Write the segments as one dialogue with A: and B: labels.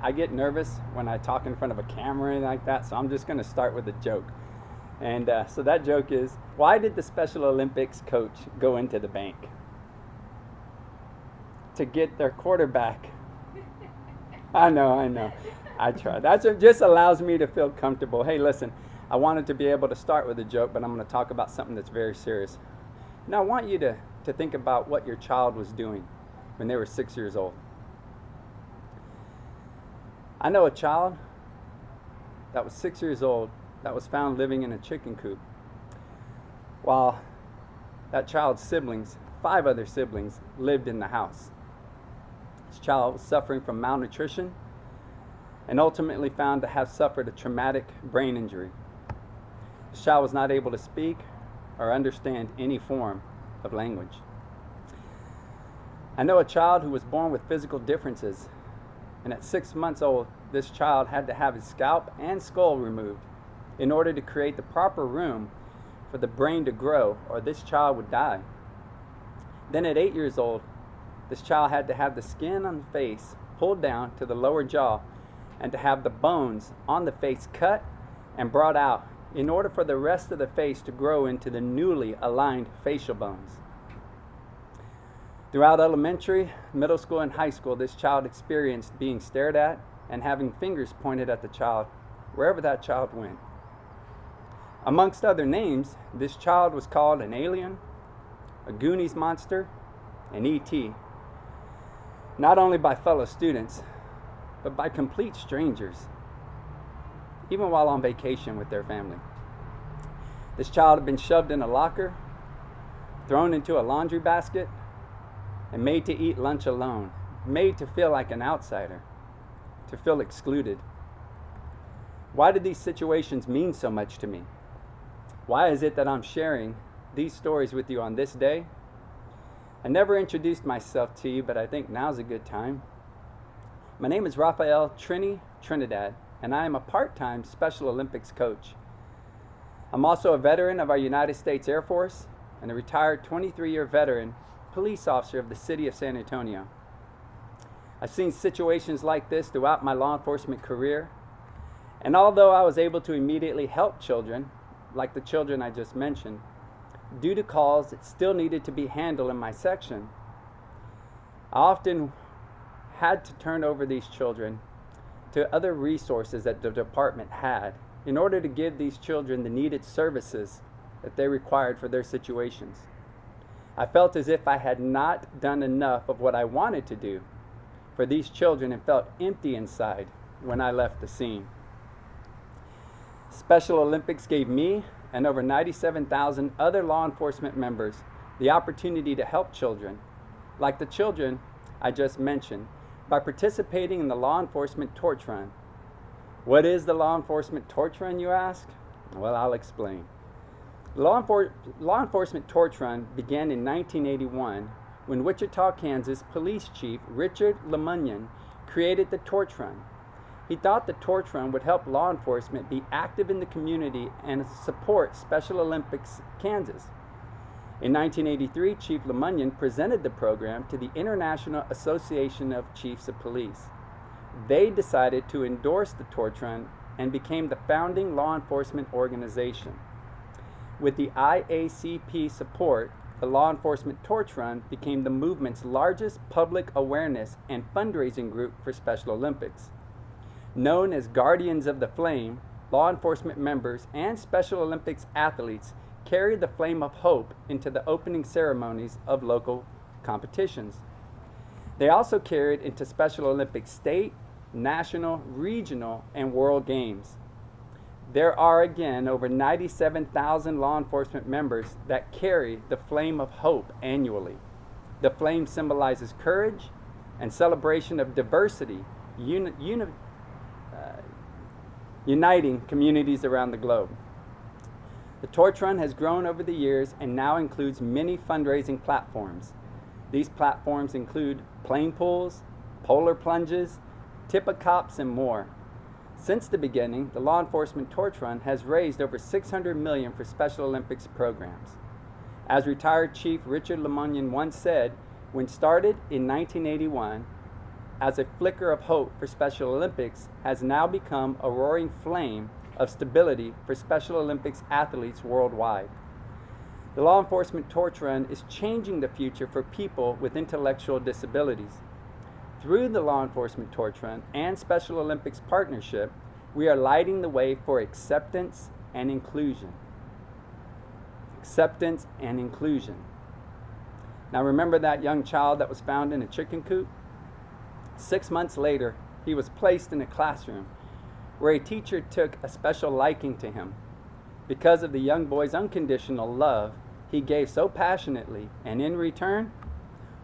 A: I get nervous when I talk in front of a camera and like that, so I'm just going to start with a joke. And so that joke is, why did the Special Olympics coach go into the bank? To get their quarterback. I know. I try. That just allows me to feel comfortable. Hey, listen, I wanted to be able to start with a joke, but I'm going to talk about something that's very serious. Now, I want you to think about what your child was doing when they were 6 years old. I know a child that was 6 years old that was found living in a chicken coop, while that child's siblings, 5 other siblings, lived in the house. This child was suffering from malnutrition and ultimately found to have suffered a traumatic brain injury. This child was not able to speak or understand any form of language. I know a child who was born with physical differences, and at 6 months old, this child had to have his scalp and skull removed in order to create the proper room for the brain to grow, or this child would die. Then at 8 years old, this child had to have the skin on the face pulled down to the lower jaw and to have the bones on the face cut and brought out in order for the rest of the face to grow into the newly aligned facial bones. Throughout elementary, middle school, and high school, this child experienced being stared at and having fingers pointed at the child wherever that child went. Amongst other names, this child was called an alien, a Goonies monster, an E.T., not only by fellow students, but by complete strangers, even while on vacation with their family. This child had been shoved in a locker, thrown into a laundry basket, and made to eat lunch alone, made to feel like an outsider, to feel excluded. Why did these situations mean so much to me? Why is it that I'm sharing these stories with you on this day? I never introduced myself to you, but I think now's a good time. My name is Trini, Trinidad, and I am a part-time Special Olympics coach. I'm also a veteran of our United States Air Force and a retired 23-year veteran police officer of the city of San Antonio. I've seen situations like this throughout my law enforcement career, and although I was able to immediately help children, like the children I just mentioned, due to calls that still needed to be handled in my section, I often had to turn over these children to other resources that the department had in order to give these children the needed services that they required for their situations. I felt as if I had not done enough of what I wanted to do for these children and felt empty inside when I left the scene. Special Olympics gave me and over 97,000 other law enforcement members the opportunity to help children, like the children I just mentioned, by participating in the Law Enforcement Torch Run. What is the Law Enforcement Torch Run, you ask? Well, I'll explain. The Law Enforcement Torch Run began in 1981 when Wichita, Kansas Police Chief Richard Lemunion created the Torch Run. He thought the Torch Run would help law enforcement be active in the community and support Special Olympics Kansas. In 1983, Chief Lemunion presented the program to the International Association of Chiefs of Police. They decided to endorse the Torch Run and became the founding law enforcement organization. With the IACP support, the Law Enforcement Torch Run became the movement's largest public awareness and fundraising group for Special Olympics. Known as Guardians of the Flame, law enforcement members and Special Olympics athletes carried the flame of hope into the opening ceremonies of local competitions. They also carried into Special Olympics state, national, regional, and world games. There are again over 97,000 law enforcement members that carry the flame of hope annually. The flame symbolizes courage and celebration of diversity, uniting communities around the globe. The Torch Run has grown over the years and now includes many fundraising platforms. These platforms include plane pools, polar plunges, tip-a-cops, and more. Since the beginning, the Law Enforcement Torch Run has raised over $600 million for Special Olympics programs. As retired Chief Richard Lemunion once said, when started in 1981, as a flicker of hope for Special Olympics has now become a roaring flame of stability for Special Olympics athletes worldwide. The law enforcement torch run is changing the future for people with intellectual disabilities. Through the law enforcement torch run and Special Olympics partnership, we are lighting the way for acceptance and inclusion. Acceptance and inclusion. Now remember that young child that was found in a chicken coop? 6 months later, he was placed in a classroom where a teacher took a special liking to him. Because of the young boy's unconditional love he gave so passionately, and in return,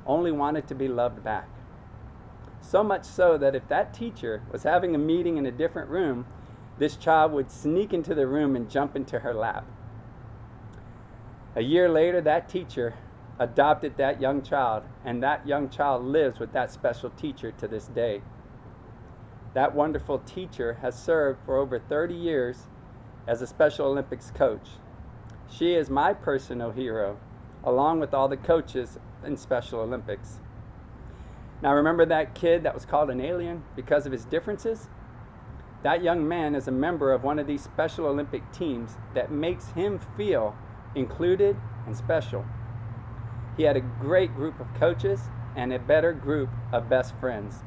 A: only wanted to be loved back. So much so that if that teacher was having a meeting in a different room, this child would sneak into the room and jump into her lap. A year later, that teacher adopted that young child, and that young child lives with that special teacher to this day. That wonderful teacher has served for over 30 years as a Special Olympics coach. She is my personal hero, along with all the coaches in Special Olympics. Now remember that kid that was called an alien because of his differences? That young man is a member of one of these Special Olympic teams that makes him feel included and special. He had a great group of coaches and a better group of best friends.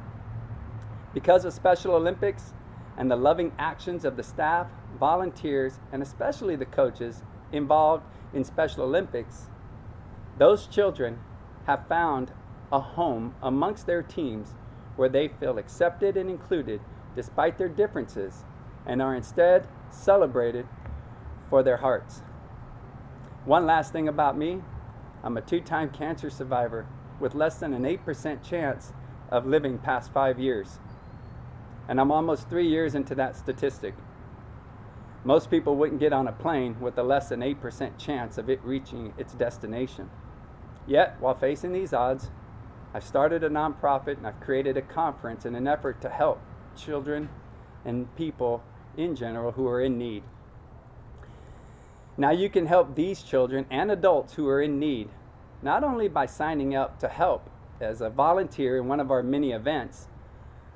A: Because of Special Olympics and the loving actions of the staff, volunteers, and especially the coaches involved in Special Olympics, those children have found a home amongst their teams where they feel accepted and included despite their differences and are instead celebrated for their hearts. One last thing about me, I'm a 2-time cancer survivor with less than an 8% chance of living past 5 years. And I'm almost 3 years into that statistic. Most people wouldn't get on a plane with a less than 8% chance of it reaching its destination. Yet, while facing these odds, I've started a nonprofit and I've created a conference in an effort to help children and people in general who are in need. Now you can help these children and adults who are in need, not only by signing up to help as a volunteer in one of our many events,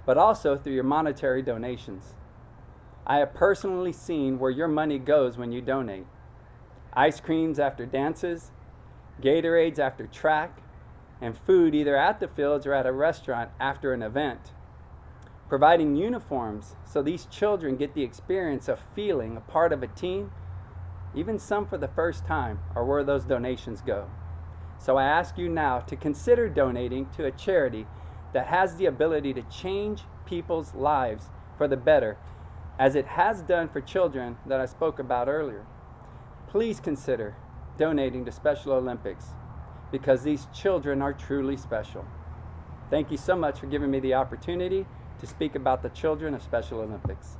A: but also through your monetary donations. I have personally seen where your money goes when you donate. Ice creams after dances, Gatorades after track, and food either at the fields or at a restaurant after an event. Providing uniforms so these children get the experience of feeling a part of a team, even some for the first time, are where those donations go. So I ask you now to consider donating to a charity that has the ability to change people's lives for the better, as it has done for children that I spoke about earlier. Please consider donating to Special Olympics, because these children are truly special. Thank you so much for giving me the opportunity to speak about the children of Special Olympics.